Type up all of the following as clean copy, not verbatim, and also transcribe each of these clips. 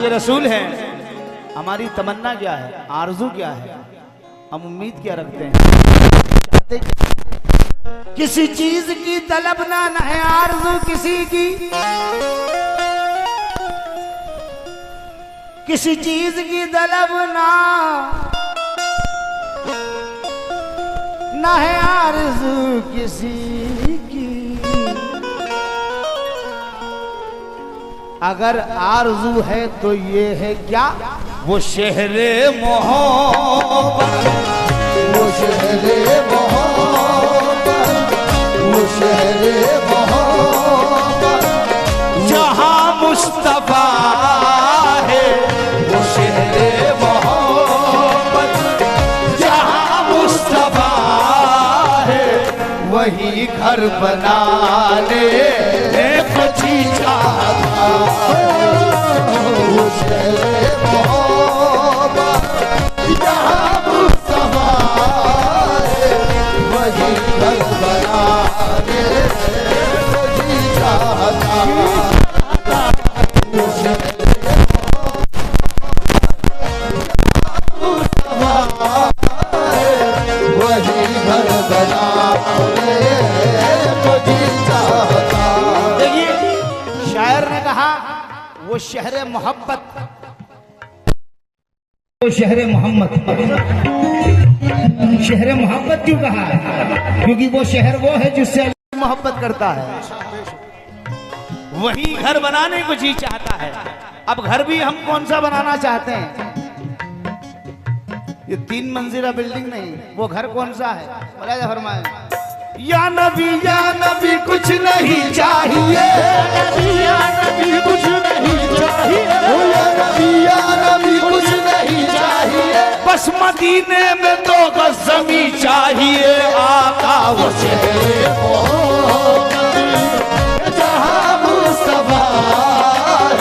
ये रसूल है। हमारी तमन्ना क्या है, आरजू क्या है, हम उम्मीद क्या रखते हैं, चाहते क्या? किसी चीज की तलब ना है आरजू किसी की, किसी चीज की तलब ना है आरजू किसी की। अगर आरजू है तो ये है क्या, वो शहरे मोहब्बत, वो शहरे मोहब्बत, वो शहरे मोहब्बत, जहां मुस्तफा है वो शहरे मोहब्बत, जहां मुस्तफा है वही घर बना ले जी चाहता। वो शहरे मोहब्बत, जहाँ मुस्तफा है वही घर बना ले जी चाहता। वो शहरे मुस्तफा है वही घर बना ले जी चाहता। शायर ने कहा वो शहर मोहब्बत, वो शहर मोहम्मद। शहर मोहब्बत क्यों कहा? क्योंकि वो शहर वो है जिससे मोहब्बत करता है, वही घर बनाने को जी चाहता है। अब घर भी हम कौन सा बनाना चाहते हैं? ये 3 मंजिला बिल्डिंग नहीं, वो घर कौन सा है? बोला फरमाए या नबी कुछ नहीं चाहिए, या नबी कुछ नहीं चाहिए, या नबी कुछ नहीं चाहिए, बस मदीने में 2 गज ज़मीं चाहिए। आका वो शहरे मोहब्बत, जहाँ मुस्तफा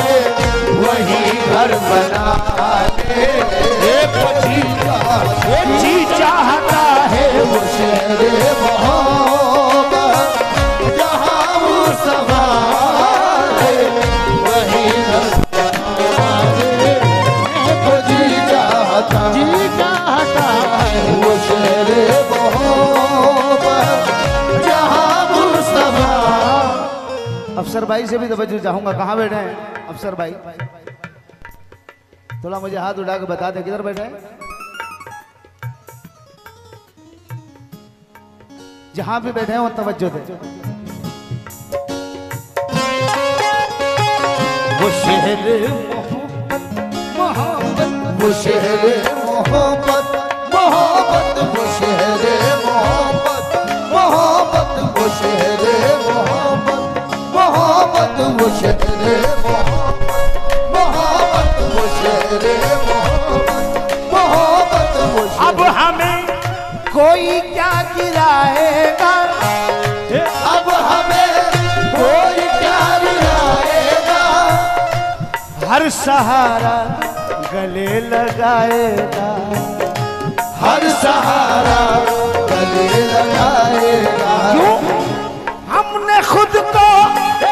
है वही घर बना ले जी चाहता है। वो शहरे मोहब्बत, जहाँ मुस्तफा है वही घर बना ले जी चाहता है। वो शहरे मोहब्बत, जहाँ मुस्तफा। अफसर भाई से भी तवज्जो चाहूंगा, कहाँ बैठे हैं अफसर भाई? थोड़ा मुझे हाथ उठा के बता दे किधर बैठे हैं। जहां भी बैठे हैं वो तवज्जो दे। वो शहर मोहब्बत, वो शहरे मोहब्बत, मोहब्बत, वो शहरे मोहब्बत, मोहब्बत, वो शहरे मोहब्बत, मोहब्बत, वो शहरे मोहब्बत, मोहब्बत, वो शहरे मोहब्बत, मोहब्बत, वो अब हमें कोई क्या गिराएगा, अब हमें कोई क्या दिलाएगा, हर सहारा गले लगाएगा, हर सहारा गले लगाएगा। क्यों? हमने खुद को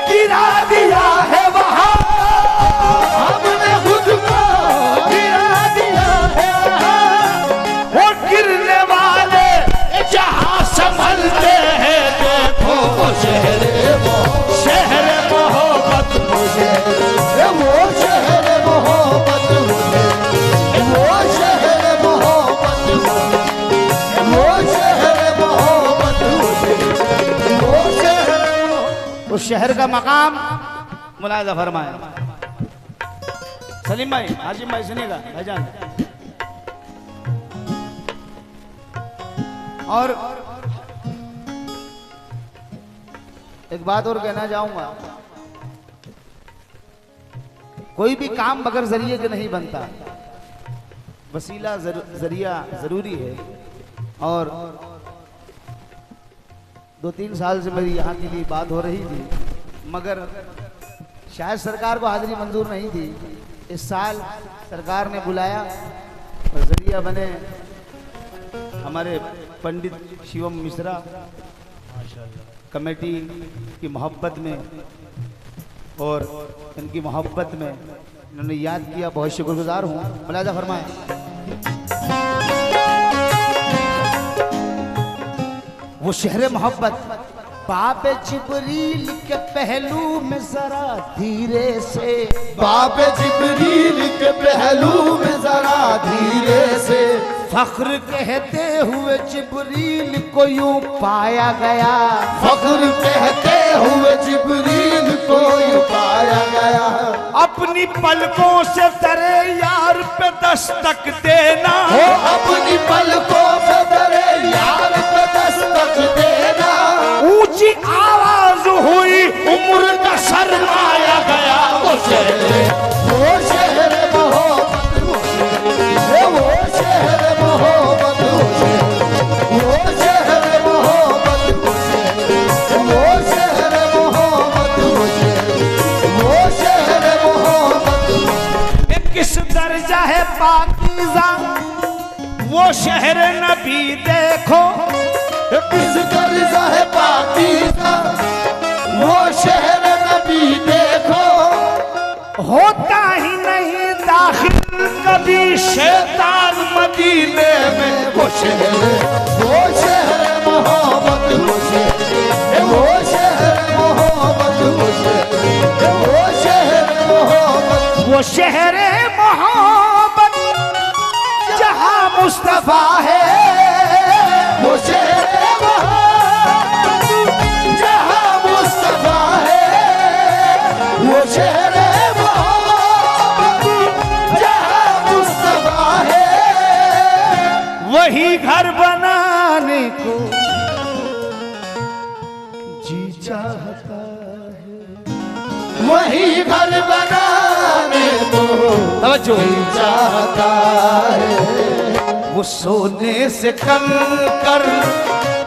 गिरा दिया है वहाँ, हमने खुद को गिरा दिया है वहाँ, वो गिरने वाले जहाँ संभलते हैं। देखो वो शहरे मोहब्बत, शहर मोहब्बत, वो शहरे मोहब्बत, वो शहरे मोहब्बत, वो शहरे मोहब्बत, वो शहरे। उस शहर का मकाम मुलाहिजा फरमाए। सलीम भाई, हाजिम भाई सुनिएगा भाईजान। और एक बात और कहना चाहूंगा, कोई भी काम बगैर जरिए के नहीं बनता, वसीला जरिया जरूरी है। और 2-3 साल से मेरी यहाँ के लिए बात हो रही थी, मगर शायद सरकार को हाजिरी मंजूर नहीं थी। इस साल सरकार ने बुलाया और जरिया बने हमारे पंडित शिवम मिश्रा कमेटी की मोहब्बत में और इनकी मोहब्बत में इन्होंने याद किया, बहुत शुक्रगुजार हूँ। मुलाजा फरमाए। वो शहर मोहब्बत बाब जिब्रील के पहलू में जरा धीरे से, बाब जिब्रील के पहलू में जरा धीरे से, फख्र कहते हुए जिब्रील को यूं पाया गया, फख्र कहते हुए जिब्रील को यूं पाया गया। अपनी पलकों से तेरे यार पे दस्तक देना, अपनी पलकों से तेरे यार पे दस्तक देना। ऊंची आवाज हुई उम्र का शर्माया गया। वो शहर मोहब्बत, वो शहर मोहब्बत, वो शहर मोहब्बत, वो शहर मोहब्बत, वो शहर मोहब्बत। किस दर्जा है पाकीज़ा वो शहर नबी देखो, किस दर्जा है पाकीज़ा वो शहर नबी देखो। होता ही नहीं दाखिल कभी शैतान मदीने में। वो शहर मोहब्बत, वो शहर मोहब्बत, वो शहर मोहब्बत, वो शहर मोहब्बत जहां मुस्तफा है। वो शहर मोहब्बत जहां मुस्तफा है। वो शहर मोहब्बत जहां मुस्तफा है। वही घर बनाने को जी चाहता है, वही घर बनाने को तवज्जो चाहता है। वो सोने से कंकर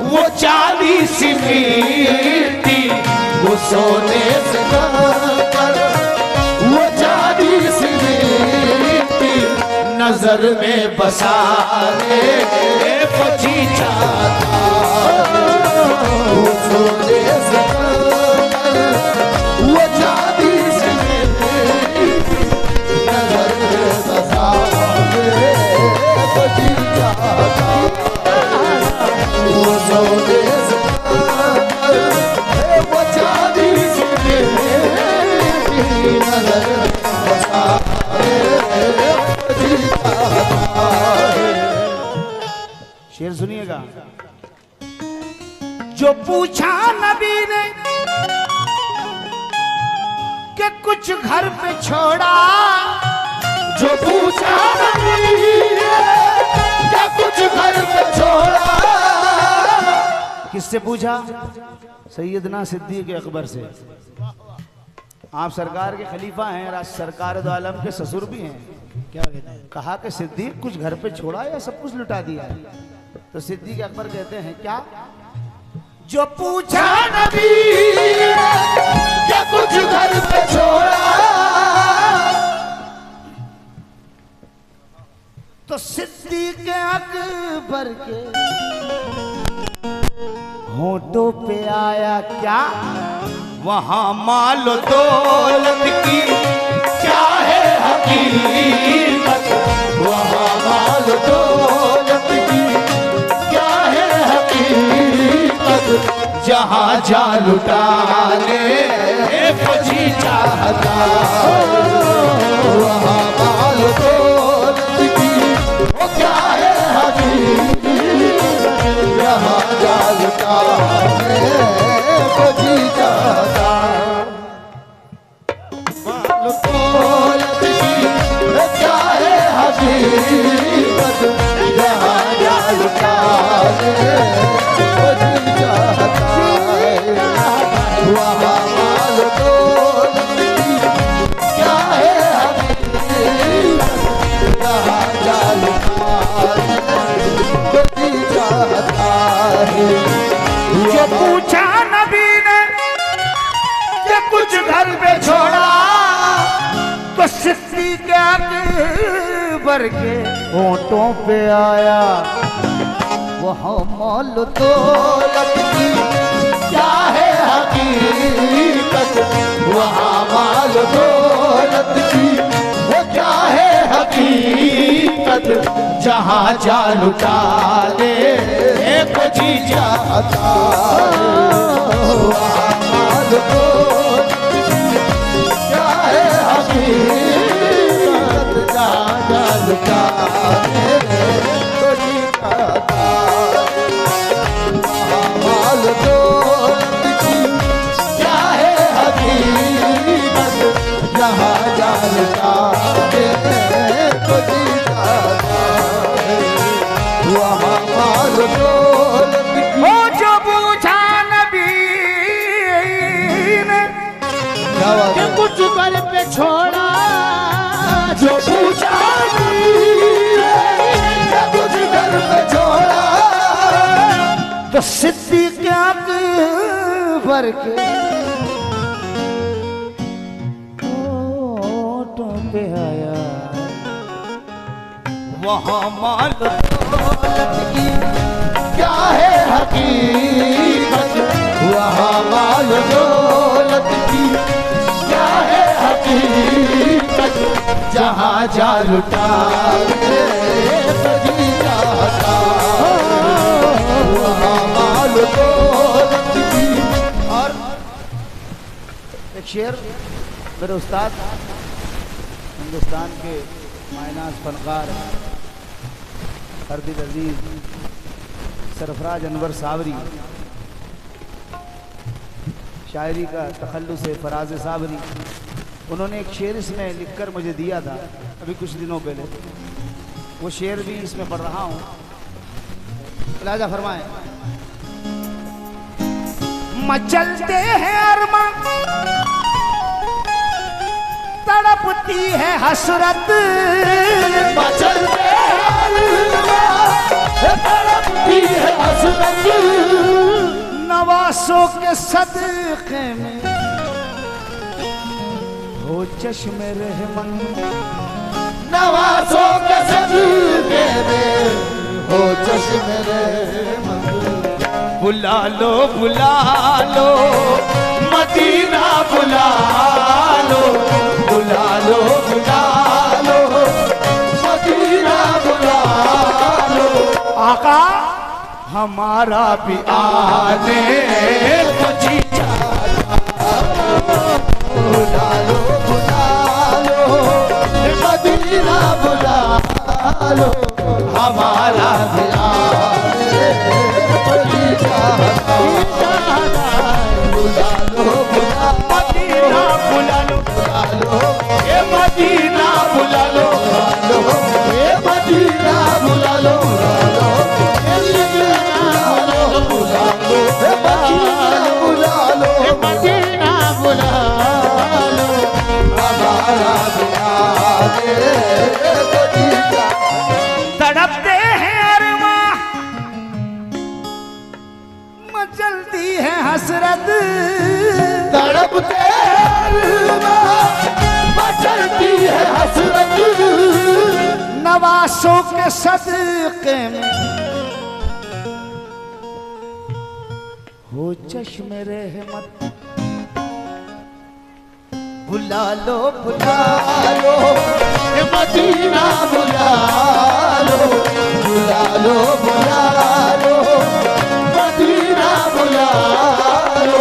वो चांदी सी मिट्टी, वो सोने से कंकर वो चांदी सी मिट्टी नजर में बसाने को जी चाहता। वो सोने से कंकर वो चांदी सी मिट्टी नजर में बसाने को जी चाहता। वो सोने से कंकर वो चांदी सी मिट्टी नजर में बसाने को जी चाहता है। शेर सुनिएगा। जो पूछा नबी ने कि कुछ घर पे छोड़ा, जो पूछा नबी ने क्या कुछ घर पे छोड़ा। किससे पूछा? सैयदना सिद्दीक अकबर से। आप सरकार के खलीफा हैं, राज सरकार दो आलम के ससुर भी हैं। क्या कहते हैं? कहा कि सिद्दीक कुछ घर पे छोड़ा या सब कुछ लुटा दिया? तो सिद्दीक अकबर कहते हैं क्या? जो पूछा नबी ने क्या कुछ घर पे छोड़ा। तो सिद्दीक अकबर के होठों पे आया क्या? वहां माल दौलत की क्या है हकीकत। वहाँ माल दौलत की क्या है हकीकत। जहाँ जा लुटाने को जी चाहता। वहाँ माल दौलत की वो क्या है हकीकत। जहाँ जा लुटाने को जी चाहता। माल दौलत की क्या है हकीकत। जहाँ जा लुटाने को जी चाहता है। वहाँ माल दौलत की क्या है हकीकत। जहाँ जा लुटाने को जी चाहता है। जो पूछा नबी ने कि कुछ घर पे छोड़ा, तो सिद्दीक अकबर के होठों पे आया वहाँ माल दौलत की क्या है हकीकत। वहाँ माल दौलत की क्या है हकीकत जहाँ जा लुटा ले एक जी जाता माल को क्या है हकीकत जहाँ जा लुटा ले एक जी जाता माल को क्या है हकीकत जहाँ जा लुटा ले एक जी जाता वहाँ माल दौलत वो जो पूछा नबी ने कि कुछ कर पे छोड़ा जो पूछा कुछ कर पे छोड़ा तो सिद्दीक़ अकबर के होठों पे आया वहाँ माल दौलत की क्या है हकीकत वहाँ माल दौलत की क्या है हकीकत जहाँ जा लुटा ले जी जाता वहाँ माल दौलत की। और एक शेर मेरे उस्ताद हिंदुस्तान के मायनाज फनकार हरदिल अजीज सरफराज अनवर सावरी शायरी का तखल्लुस है फराज सावरी, उन्होंने एक शेर इसमें लिखकर मुझे दिया था अभी कुछ दिनों पहले, वो शेर भी इसमें पढ़ रहा हूँ। राजा फरमाए मचलते हैं अरमा तड़पती है हसरत मचलते तड़पती है हसरत नवासों के सदक़े में हो चश्मे रहमत नवासों के सदक़े में हो चश्मे रहमत बुला लो मदीना बुला लो बुला लो मदीना बुला लो आका हमारा भी आने को जी चाहता बुला लो मदीना बुला लो हमारा भी आने को जी चाहता बुला लो मदीना बुला लो ये मदीना बुला लो ये मदीना बुला लो मदीना बुला लो हमारा तड़पते हैं अरमा मचलती है हसरत तड़पते मचलती है हसरत नवासों के सदक़े में हो चश्मे रहमत बुला लो ये मदीना बुला लो मदीना बुला लो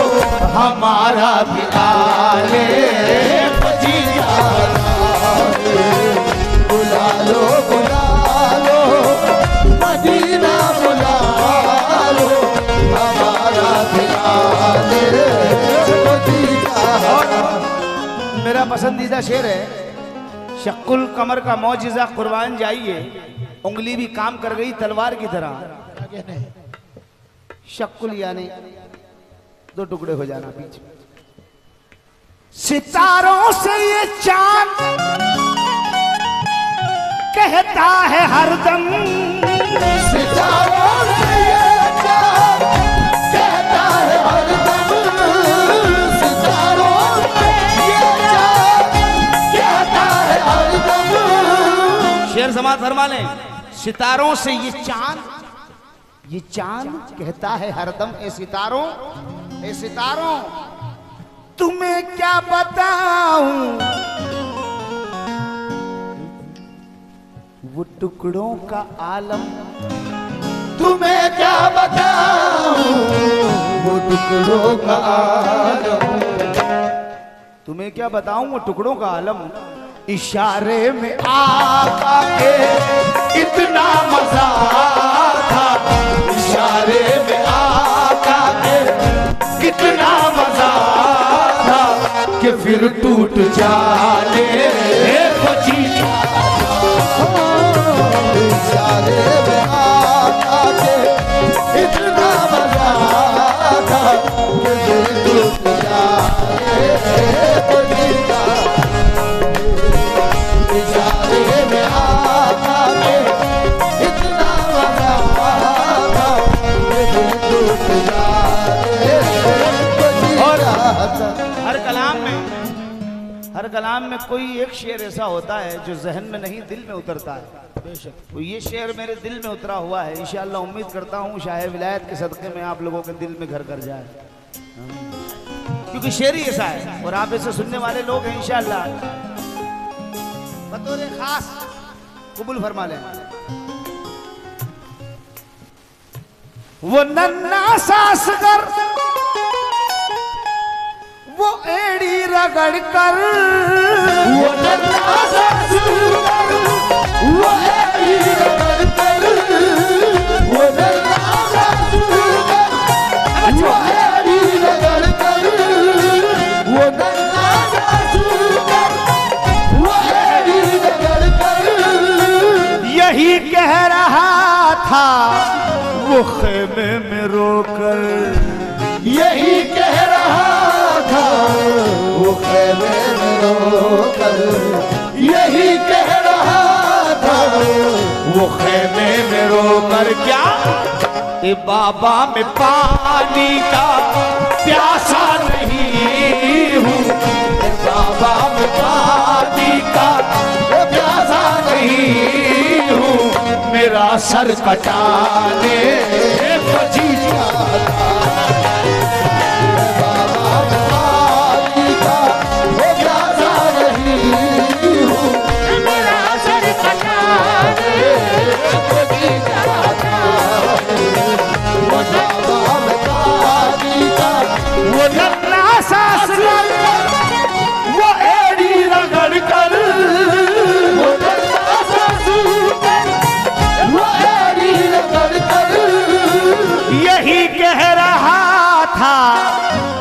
हमारा भी आले जी जाता बुला लो मदीना बुला लो हमारा भी आले जी जाता। मेरा पसंदीदा शेर है शक्कुल कमर का मौजिज़ा कुर्बान जाइए उंगली भी काम कर गई तलवार की तरह। शक्कुल यानी दो टुकड़े हो जाना बीच में। सितारों से ये चांद कहता है हरदम सितारों से ये चांद कहता है हरदम सितारों से ये चांद कहता है हरदम। शेर समाज फरमा लें सितारों से ये चांद कहता है हरदम ए सितारों तुम्हें क्या बताऊं वो टुकड़ों का आलम तुम्हें क्या बताऊं, वो टुकड़ों का आलम। तुम्हें क्या बताऊं वो टुकड़ों का आलम। इशारे में आका के इतना मजा था, इशारे में आका के कितना मजा था कि फिर टूट जाने बची। इशारे में आका के इतना मजा था कि फिर टूट जाने बची। इशारे में आका के इतना मजा था कि फिर टूट जाने बची। हर कलाम में कोई एक शेर ऐसा होता है जो जहन में नहीं दिल में उतरता है। बेशक तो ये शेर मेरे दिल में उतरा हुआ है। इंशाअल्लाह उम्मीद करता हूँ शाह विलायत के सदक़े में आप लोगों के दिल में घर कर जाए, क्योंकि शेर ही ऐसा है और आप इसे सुनने वाले लोग हैं। इंशाअल्लाह बतौर खास कबूल फरमा लें। वो नन्ना सासगर वो एड़ी रगड़ कर, वो नन्हा सा सुंदर, वो एड़ी रगड़ कर, वो नन्हा सा सुंदर, वो एड़ी रगड़ कर, वो नन्हा सा सुंदर, वो एड़ी रगड़ कर। यही कह रहा था वो खेमे में रोकर, यही कह रहा था वो खेमे में रोकर, यही कह रहा था वो खेमे में रोकर। क्या ए बाबा में पानी का प्यासा नहीं हूँ, ए बाबा में पानी का प्यासा नहीं हूँ, मेरा सर कटाने बची जाता। वो नन्ना सासगर वो एड़ी रगड़ कर, वो नन्हा सा सुंदर, वो एड़ी रगड़ कर। यही कह रहा था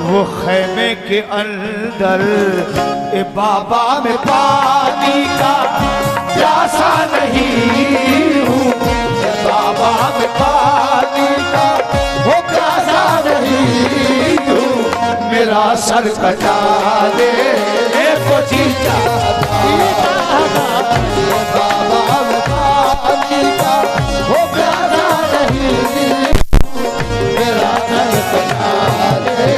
वो खेमे के अंदर, ए बाबा में पानी का प्यासा नहीं हूँ, ए बाबा में पानी का वो प्यासा नहीं हूँ, मेरा सर कटा दे को जी चाहता। ए बाबा में पानी का वो प्यासा नहीं हूँ, मेरा सर कटा दे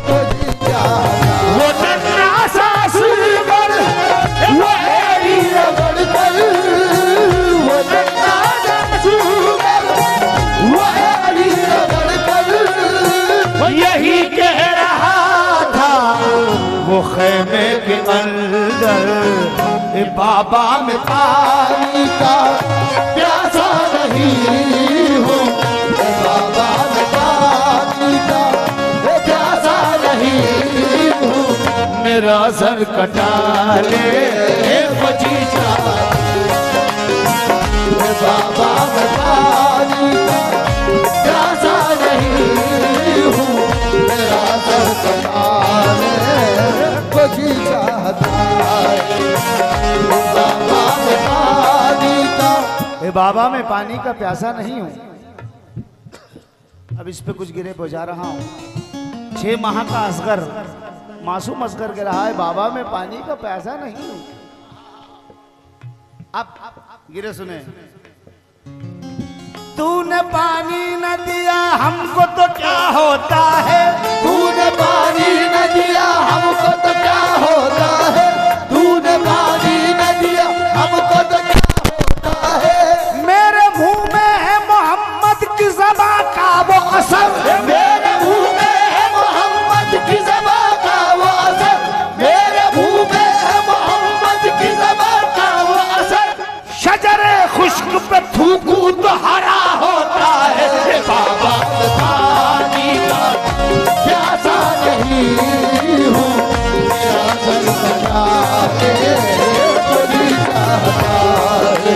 को जी चाहता। वो नन्ना सासगर वो एड़ी रगड़ कर, वो नन्हा सा सुंदर, वो एड़ी रगड़ कर। यही कह रहा था वो खेमे के अंदर, ए बाबा में पानी का प्यासा नहीं हूँ, ए बाबा में पानी का प्यासा नहीं हूँ, मेरा सर कटा ले बची जाता। ए बाबा में पानी का प्यासा नहीं हूँ, मेरा सर कटा ले बची जाता। ए बाबा मैं पानी का प्यासा नहीं हूं। अब इस पे कुछ गिरे बजा रहा हूं। 6 माह का असगर मासूम असगर कह रहा है बाबा मैं पानी का प्यासा नहीं हूं। अब गिरे सुने। तूने पानी न दिया हमको तो क्या होता है, तूने पानी न दिया हमको तो क्या होता है, तूने पानी न दिया हमको तो क्या होता है। मेरे मुंह में है मोहम्मद की ज़बां का वो असर, मेरे मुंह में है मोहम्मद की ज़बां का वो असर, मेरे मुंह में है मोहम्मद की ज़बां का वो असर। शजर थूकू तो हरा होता है। बाबा में पानी का प्यासा नहीं हूँ, मेरा सर बना के कोई चाहता है।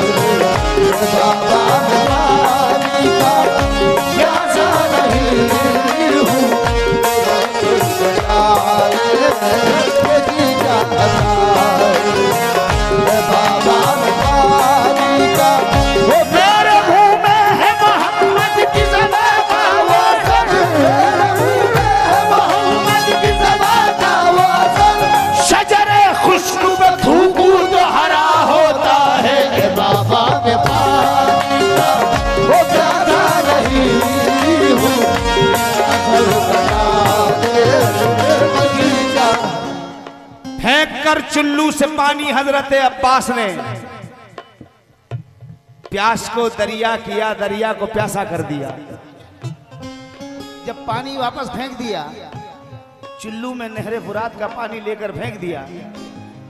बाबा में पानी का प्यासा नहीं हूँ, मेरा सर बना के कोई चाहता है। बाबा में पानी का वो मेरे मुंह में है मोहम्मद की ज़बान का वो सर, मेरे मुंह में है मोहम्मद की ज़बान का वो सर। शजरे खुशबू में थूकू तो हरा होता है। ए बाबा में पानी का वो प्यासा नहीं हूँ, मेरा सर बना दे बगीचा। फेंक कर चुल्लू से पानी हजरत अब्बास ने प्यास को दरिया किया, दरिया को प्यासा कर दिया। जब पानी वापस फेंक दिया, चुल्लू में नहरे फुरात का पानी लेकर फेंक दिया,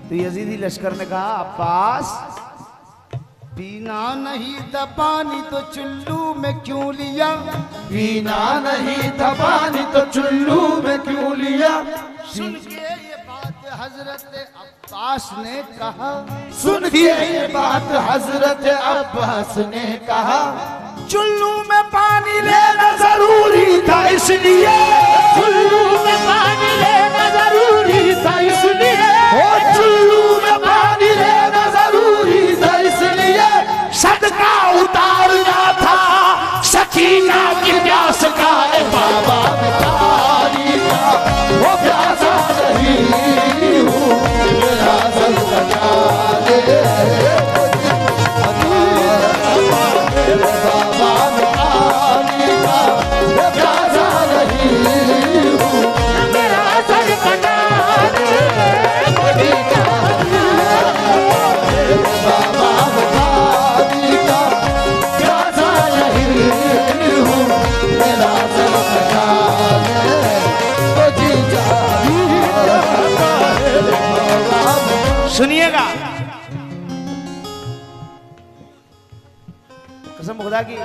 तो यजीदी लश्कर ने कहा अब्बास पीना नहीं था पानी तो चुल्लू में क्यों लिया? पीना नहीं था पानी तो चुल्लू में क्यों लिया? सुन के ये बात हजरत अब्बास ने कहा, सुन के ये बात हजरत अब्बास ने कहा, चुल्लू में पानी लेना जरूरी था इसलिए, चुल्लू में पानी लेना जरूरी था इसलिए, ओ चुल्लू में पानी लेना जरूरी था इसलिए, सदका उतारना था सकीना की प्यास का। बाबा में पानी का वो प्यासा नहीं हूँ, मेरा सर बना दे। बाबा में पानी का वो प्यासा नहीं हूँ, मेरा सर बना दे। बाबा में पानी का प्यासा नहीं हूँ, मेरा सर बना दे। सुनिएगा, कसम खुदा की,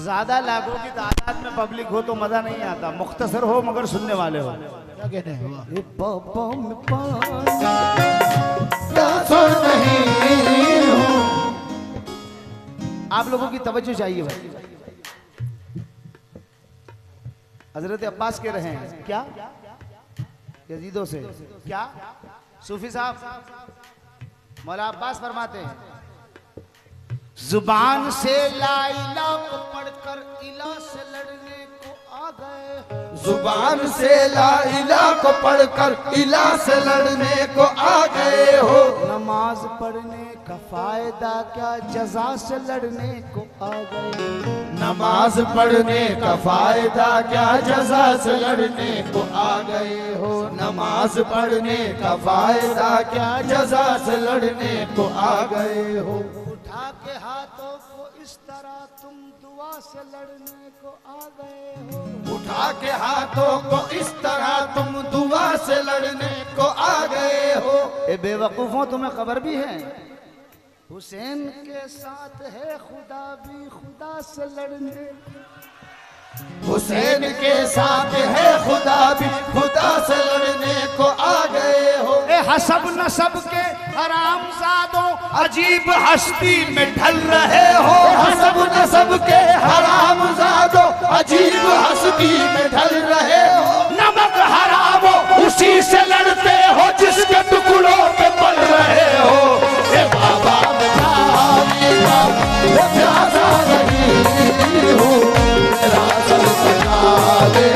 ज्यादा लाखों की तादाद में पब्लिक हो तो मजा नहीं आता, मुख्तसर हो मगर सुनने वाले हो। क्या कहते हैं? ये पापा में पानी प्यासा नहीं हूँ। आप लोगों की तवज्जो चाहिए भाई। हजरत अब्बास कह रहे हैं क्या यजीदों से, क्या सूफी साहब मौला अब्बास फरमाते हैं, जुबान से ला इला को पढ़कर इला से लड़ने को आ गए, जुबान से ला इला को पढ़कर इला से लड़ने को आ गए हो। नमाज पढ़ने का फायदा क्या जजा से लड़ने को आ गए, नमाज पढ़ने का फायदा क्या जजा से लड़ने को आ गए हो। नमाज पढ़ने का फायदा क्या जजा से लड़ने को आ गए हो। उठा के हाथों को इस तरह तुम दुआ से लड़ने को आ गए हो, उठा के हाथों को इस तरह तुम दुआ से लड़ने को आ गए हो। ए बेवकूफों तुम्हें खबर भी है, हुसैन के साथ है खुदा भी खुदा से लड़ने, हुसैन के साथ है खुदा भी खुदा से लड़ने को आ गए हो। ए हसब नसब के हरामजादों अजीब हस्ती में ढल रहे हो, हसब नसब के हरामजादों अजीब हस्ती में ढल रहे हो। नमक हरामो उसी से लड़ते हो जिसके टुकड़ों पे पल रहे हो। ए बाबा में पानी का वो प्यासा नहीं हूँ, मेरा सर बना दे।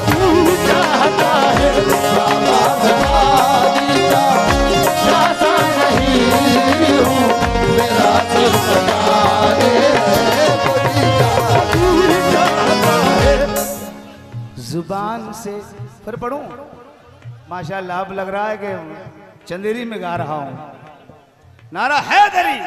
तू चाहता है बाबा में पानी का प्यासा नहीं हूँ, मेरा सर बना दे। तू चाहता है जुबान से फिर पढ़ूं, माशाअल्लाह अब लग रहा है कि चंदेरी में गा रहा हूं। नारा हैदरी,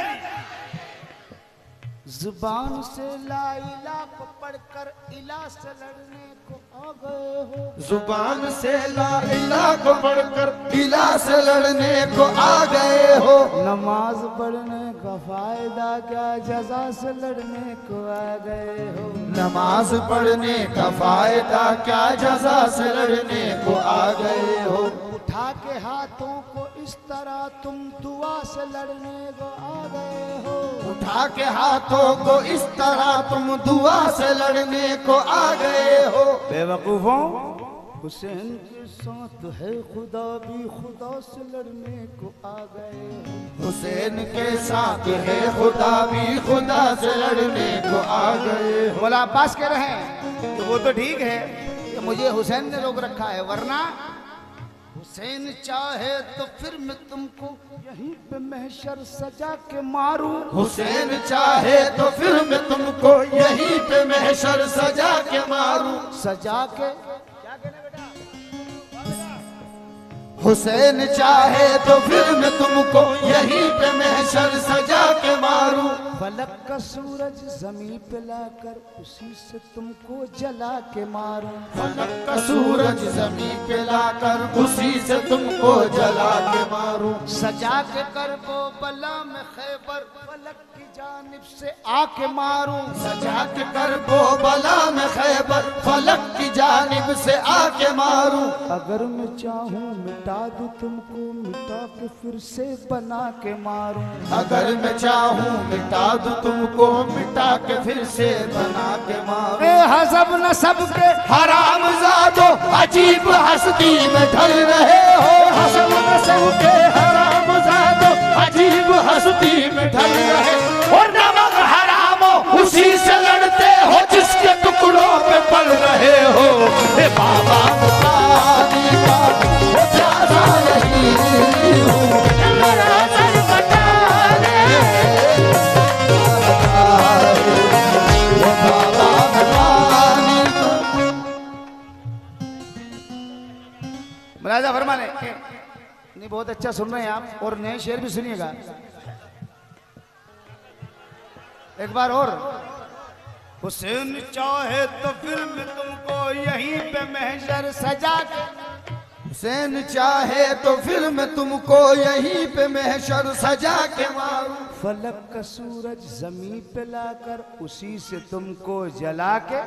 जुबान से ला इला को पढ़कर इला से लड़ने को आ गए हो, जुबान से ला इला को पढ़कर इला से लड़ने को आ गए हो। नमाज पढ़ने का फायदा क्या, जजा से लड़ने को आ गए हो। नमाज पढ़ने का फायदा क्या, जजा से लड़ने को आ गए हो। उठा के हाथों को इस तरह तुम दुआ से लड़ने को आ गए हो। उठा के हाथों को इस तरह तुम दुआ से लड़ने को आ गए हो। बेवकूफों, हुसैन के साथ है खुदा भी खुदा से लड़ने को आ गए हो। हुसैन के साथ है खुदा भी खुदा से लड़ने को आ गए हो। मौला अब्बास कह रहे हैं तो वो तो ठीक है कि मुझे हुसैन ने रोक रखा है, वरना हुसैन चाहे तो फिर मैं तुमको यहीं पे महशर सजा के मारूं। हुसैन चाहे तो फिर मैं तुमको यहीं पे महशर सजा के मारूं। सजा के हुसैन चाहे तो फिर मैं तुमको यहीं पे महशर सजा के मारूं। फलक का सूरज जमीन पे लाकर उसी से तुमको जला के मारूं। फलक का सूरज जमीन पे लाकर उसी से तुमको जला के मारूं। सजा के करबो बला में खैबर फलक की जानिब से आके मारूं। सजा के करबो बला में खैबर फलक की जानिब से आके मारूं। अगर मैं चाहूँ मिटा दूं तुमको, मिटा के फिर से बना के मारूं। अगर मैं चाहूँ मिटा दूं तुमको, मिटा के फिर से बना के मारूं। हसब नसब के हराम जादो अजीब हस्ती में ढल रहे हो। हसब नसब के हराम जादो अजीब हस्ती में ढल रहे। और नमक हरामो उसी से लड़ते हो जिसके टुकड़ों पे पल रहे हो। हे बाबा मुतानी का वो प्यासा नहीं हूँ, मेरा सर बता दे। मुलाजा फरमा ले नहीं, बहुत अच्छा सुन रहे हैं आप, और नए शेर भी सुनिएगा एक बार और। हुसैन चाहे तो फिर मैं तुमको यहीं पे महशर सजा के। हुसैन चाहे तो फिर मैं तुमको यहीं पे महशर सजा के मारूं। फलक का सूरज जमीन पे लाकर उसी से तुमको जला के।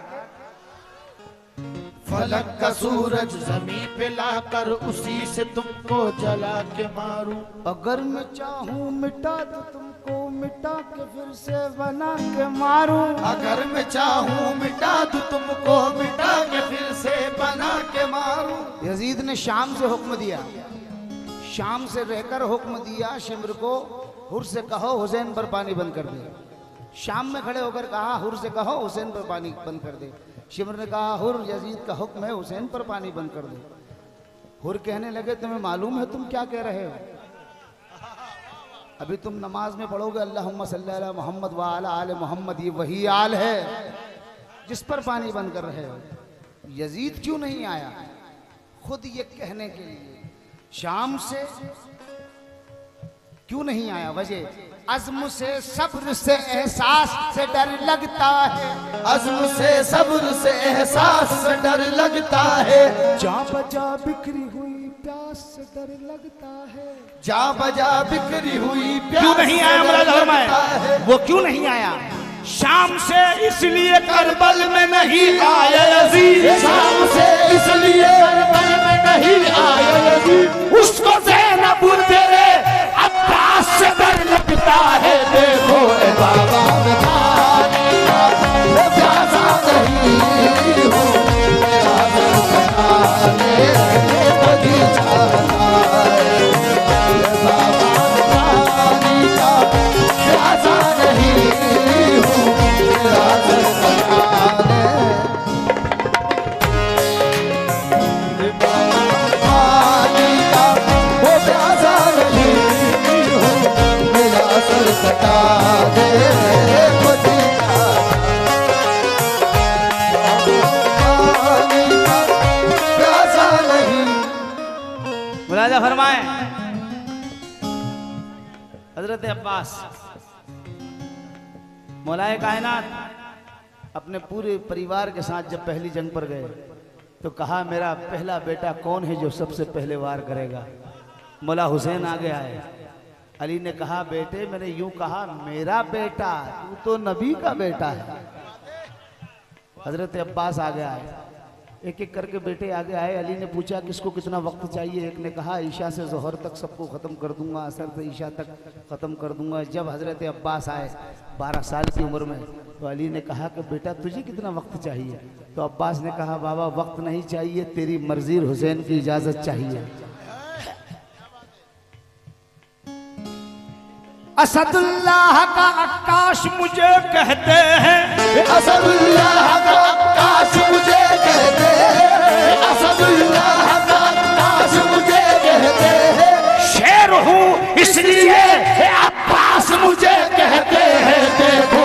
फलक का सूरज जमीन पे लाकर उसी से तुमको जला के मारूं। अगर मैं चाहूँ मिटा दूं तुमको, मिटा के फिर से बना के मारूं। अगर मैं चाहूँ मिटा दूं तुमको, मिटा के फिर से बना के मारूं। यजीद ने शाम से हुक्म दिया, शाम से रहकर हुक्म दिया शिमर को, हुर से कहो हुसैन पर पानी बंद कर दे। शाम में खड़े होकर कहा हुर से कहो हुसैन पर पानी बंद कर दे। शिमर ने कहा हुर यजीद का हुक्म है हुसैन पर पानी बंद कर दे। हुर कहने लगे तुम्हें मालूम है तुम क्या कह रहे हो? अभी तुम नमाज में पढ़ोगे अल्लाहुम्मा सल्ली अला मोहम्मद व अला आले मोहम्मद, ये वही आल है जिस पर पानी बंद कर रहे हो। यजीद क्यों नहीं आया खुद ये कहने के लिए? शाम से क्यों नहीं आया? वजह अज़्म से सब्र से एहसास से डर लगता है। अज़्म से सब्र से एहसास से डर लगता है। जा बजा बिखरी हुई प्यास से डर लगता है। जा बजा बिखरी हुई प्यास क्यों नहीं आया? वो क्यों नहीं आया? शाम से इसलिए करबल में नहीं आया यजीद। शाम से इसलिए करबल में नहीं आया यजीद। उसको ज़ैनब तेरे अब्बास से डर लगता है। देखो ए बाबा मुतानी का वो प्यासा नहीं हूँ, मेरा सर बता दे। ये बड़ी चाहता है ए बाबा मुतानी का प्यासा नहीं हूँ, मेरा सर बता दे। ए बाबा मुतानी का वो प्यासा नहीं हूँ, मेरा सर बता दे। खुदी का प्यासा नहीं। मुलाजा फरमाए हजरत अब्बास मौलाए कायनात अपने पूरे परिवार के साथ जब पहली जंग पर गए तो कहा मेरा पहला बेटा कौन है जो सबसे पहले वार करेगा? मौला हुसैन आगे आए, अली ने कहा बेटे मैंने यूं कहा मेरा बेटा, तू तो नबी का बेटा है। हजरत अब्बास आगे आए, एक एक करके बेटे आगे आए। अली ने पूछा किसको कितना वक्त चाहिए। एक ने कहा ईशा से ज़ोहर तक सबको ख़त्म कर दूंगा, असर से ईशा तक ख़त्म कर दूंगा। जब हजरत अब्बास आए 12 साल की उम्र में, तो अली ने कहा कि बेटा तुझे कितना वक्त चाहिए। तो अब्बास ने कहा बाबा वक्त नहीं चाहिए, तेरी मर्जी, हुसैन की इजाज़त चाहिए। असदुल्लाह का अक्काश मुझे कहते हैं, असदुल्लाह का अक्काश मुझे कहते हैं, असदुल्लाह का अक्काश मुझे कहते हैं। शेर हूँ इसलिए अब्बास मुझे कहते हैं। देखो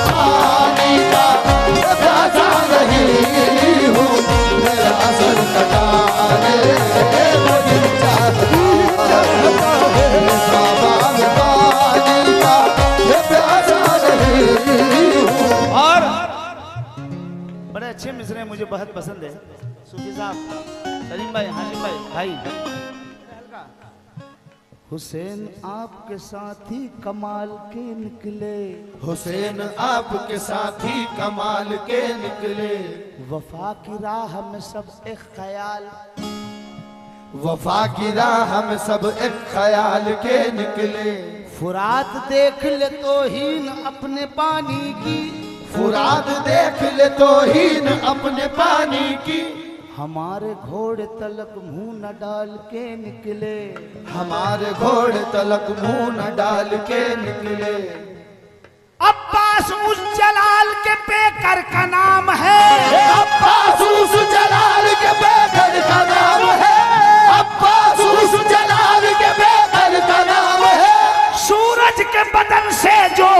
पानी का प्यासा नहीं हूँ, मेरा असर कटाने मुझे चाहता अच्छे मिसरे मुझे बहुत पसंद है। सूफी साहब, सलीम भाई, हाशिम भाई, हुसैन आपके साथी कमाल के निकले, हुसैन आपके साथी कमाल के निकले। वफा की राह में सब एक ख्याल, वफा की राह में सब एक ख्याल के निकले। फुरात देख ले तो हीन अपने पानी की, फुरात देख ले तो हीन अपने पानी की। हमारे घोड़े तलक मुंह न डाल के निकले, हमारे घोड़े तलक मुंह न डाल के निकले। अब्बास उस जलाल के पेकर का नाम है, अब्बास उस जलाल के पेकर का नाम है, अब्बास उस जलाल के पेकर का नाम है। सूरज के बदन से जो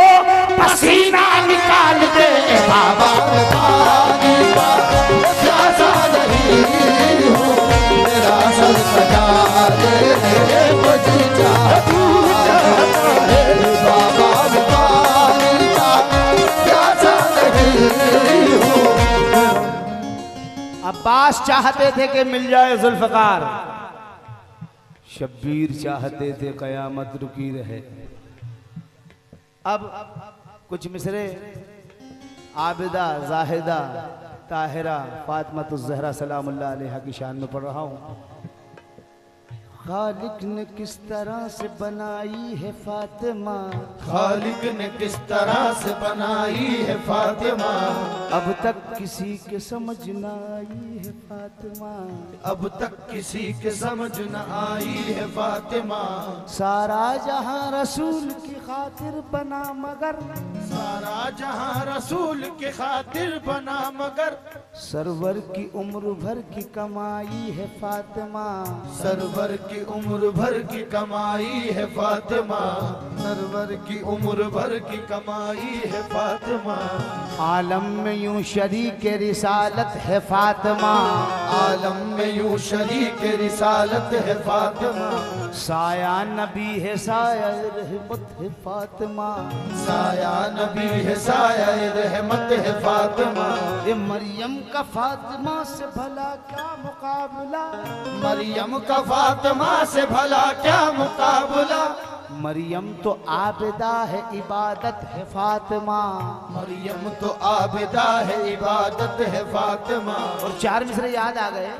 पसीना निकाल दे, बाबा पानी का प्यासा नहीं हूँ, मेरा सर सजा दे मुझे चाहता है। बाबा पानी का प्यासा नहीं हूँ। अब्बास चाहते थे कि मिल जाए जुल्फकार, शब्बीर चाहते थे कयामत रुकी रहे। अब कुछ मिसरे आबिदा, जाहिदा, ताहिरा, फातिमातुज़ ज़हरा सलामुल्लाह अलैहा की शान में पढ़ रहा हूँ। खालिक ने किस तरह से बनाई है फातिमा, खालिक ने किस तरह से बनाई है फातिमा। अब तक किसी के समझ न आई है फातिमा, अब तक किसी के समझ न आई है फातिमा। सारा जहां रसूल की खातिर बना मगर, सारा जहां रसूल की खातिर बना मगर। सरवर की उम्र भर की कमाई है फातिमा, सरवर की उम्र भर की कमाई है फातिमा। सरवर की उम्र भर की कमाई है फातिमा। आलम में यूं शरीक रिसालत है फातिमा, आलम में यूं शरीक रिसालत है फातिमा। साया नबी है साया रहमत है फातिमा, साया नबी है साया रहमत है फातिमा। ये मरियम का फातिमा से भला क्या मुकाबला, मरियम का फातिमा से भला क्या मुकाबला। मरियम तो आबिदा है इबादत है फातिमा, मरियम तो आबिदा है इबादत है फातिमा। और 4 मिसरे याद आ गए।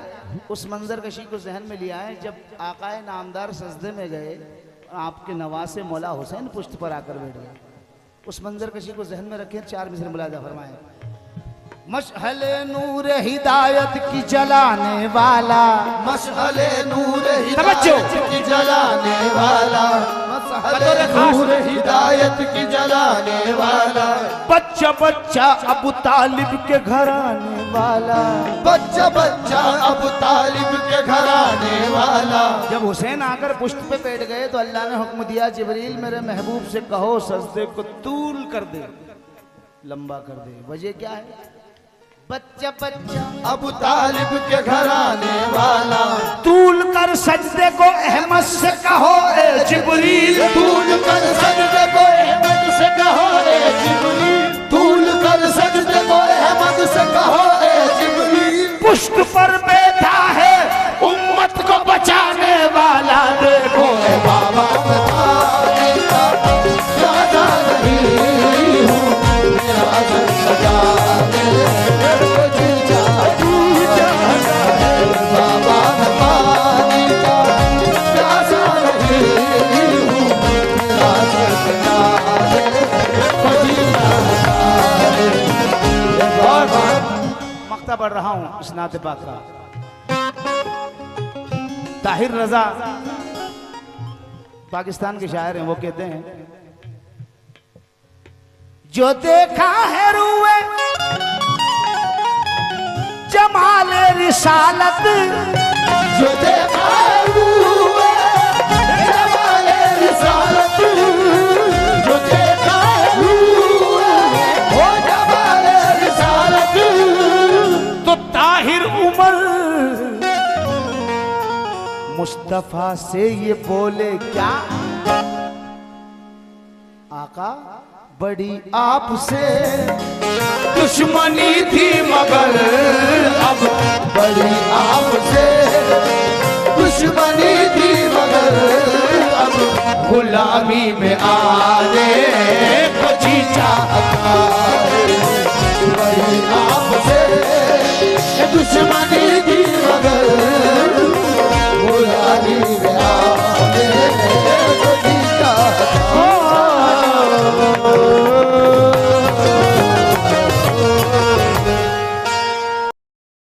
उस मंजर कशी को जहन में लिया है जब आकाए नामदार सजदे में गए, आपके नवासे मौला हुसैन पुष्ट पर आकर बैठ गए। उस मंजर कशी को जहन में रखें, 4 मिसरे मुलाजा फरमाए। मशअले नूर हिदायत की जलाने वाला, मशअले नूर हिदायत की जलाने वाला, मशअले नूर हिदायत की जलाने वाला। बच्चा बच्चा अबू तालिब के घर आने वाला, बच्चा बच्चा अबू तालिब के घर आने वाला। जब हुसैन आकर पुष्ट पे बैठ गए तो अल्लाह ने हुक्म दिया, जिब्रील मेरे महबूब से कहो सजदे को तूल कर दे, लंबा कर दे। वजह क्या है? बच्चा बच्चा अबू तालिब के घर आने वाला। तूल कर सजदे को अहमद से कहो ए जिब्रील, तूल कर सजदे को अहमद से कहो ए जिब्रील। तूल कर सजदे को अहमद से कहो ए जिब्रील। पुष्ट पर बैठा है उम्मत को बचाने वाला, देखो बाबा पढ़ रहा हूं इस नाते पाक का। ताहिर रजा पाकिस्तान के शायर हैं, वो कहते हैं जो देखा है रूए जमाले रिसालत, जो देखा है रूए जमाले रिसालत, जो देखा है रूए वो जमाले रिसालत। तो ताहिर उमर मुस्तफा से ये बोले क्या, आका बड़ी आपसे दुश्मनी थी मगर अब बड़ी आपसे दुश्मनी थी मगर अब गुलामी में आने को जी चाह